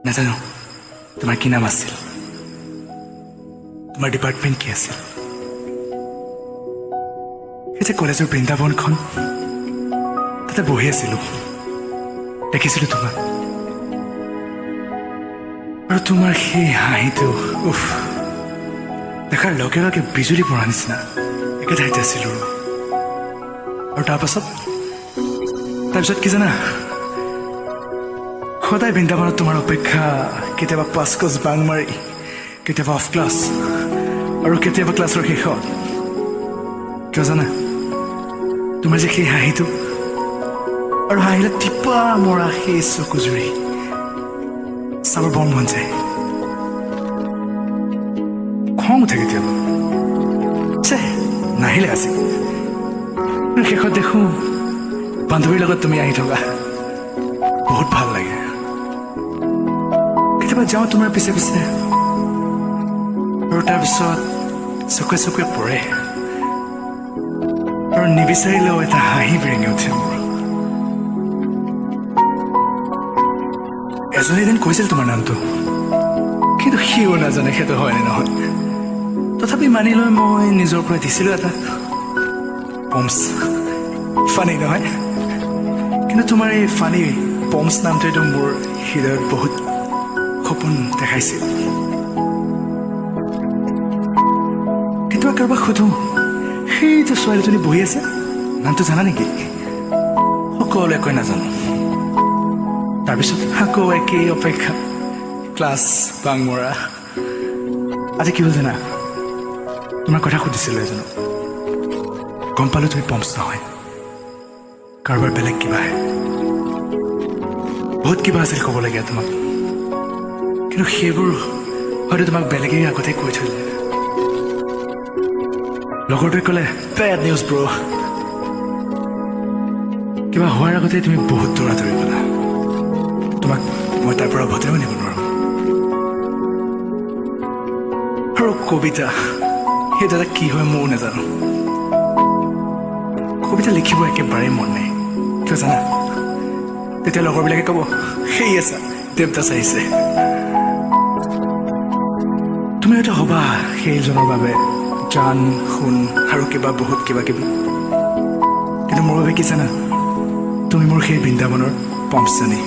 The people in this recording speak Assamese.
নাজানো তোমাৰ কি নাম আছিল, তোমাৰ ডিপাৰ্টমেণ্ট কি আছিল। এই যে কলেজৰ বৃন্দাবনখন, তাতে বহি আছিলো, দেখিছিলো তোমাক, আৰু তোমাৰ সেই হাঁহিটো উফ, দেখাৰ লগে লগে বিজুলী পৰা নিচিনা একে ঠাইতে আছিলো। আৰু তাৰপিছত কি জানা, সদায় বৃন্দাবনত তোমাৰ অপেক্ষা, কেতিয়াবা পাছকচ বাং মাৰি, কেতিয়াবা অফ ক্লাছ, আৰু কেতিয়াবা ক্লাছৰ শেষত। কিয় জানা, তোমাৰ যে সেই হাঁহিটো, আৰু হাঁহিলে টিপা মৰা সেই চকুজুৰি চাবৰ বৰ মন যায়। খং উঠে কেতিয়াবা, নাহিলে আজি। শেষত দেখো বান্ধৱীৰ লগত তুমি আহি থকা, বহুত ভাল লাগে। কেতিয়াবা যাওঁ তোমাৰ পিছে পিছে, আৰু তাৰপিছত চকুৱে চকুৱে পৰে, আৰু নিবিচাৰিলেও এটা হাঁহি বিৰিঙি উঠে মোৰ। এজনে এদিন কৈছিল তোমাৰ নামটো, কিন্তু সিও নাজানে সেইটো হয় নে নহয়। তথাপি মানি লৈ মই নিজৰ পৰা দিছিলো এটা পম্পছ। ফানী নহয়, কিন্তু তোমাৰ এই ফানী পম্পছ নামটোৱেতো মোৰ হৃদয়ত বহুত সপোন দেখাইছিল। কেতিয়াবা কাৰোবাক সোধো, সেই যে ছোৱালীজনী বহি আছে, নামটো জানা নেকি? সকলোৱে কৈ নাজানো। তাৰপিছত আকৌ একেই অপেক্ষা, ক্লাছ বাং মৰা। আজি কি হ'ল জানা, তোমাৰ কথা সুধিছিলো এজনক, গম পালো তুমি পম্পছ নহয়, কাৰোবাৰ বেলেগ কিবাহে। বহুত কিবা আছিল ক'বলগীয়া তোমাক, কিন্তু সেইবোৰ হয়তো তোমাক বেলেগেই আগতে কৈ থৈ দিলে। লগৰটোৱে ক'লে, বেড নিউজ ব্ৰ, কিবা হোৱাৰ আগতে তুমি বহুত দৌৰা-দৌৰি ক'লা। তোমাক মই তাৰ পৰা উভতাইও নিব নোৱাৰো। আৰু কবিতা, সেই দাদা কি হয় ময়ো নাজানো। কবিতা লিখিব একেবাৰেই মন নাই। কিয় জানা, তেতিয়া লগৰবিলাকে ক'ব, সেই আছা দেৱদাস আহিছে। তুমি হয়তো হবা সেইজনৰ বাবে গান, শুন আৰু বহুত কিবা কিবি, কিন্তু মোৰ বাবে কি জানা, তুমি মোৰ সেই বৃন্দাবনৰ পম্পছজনী।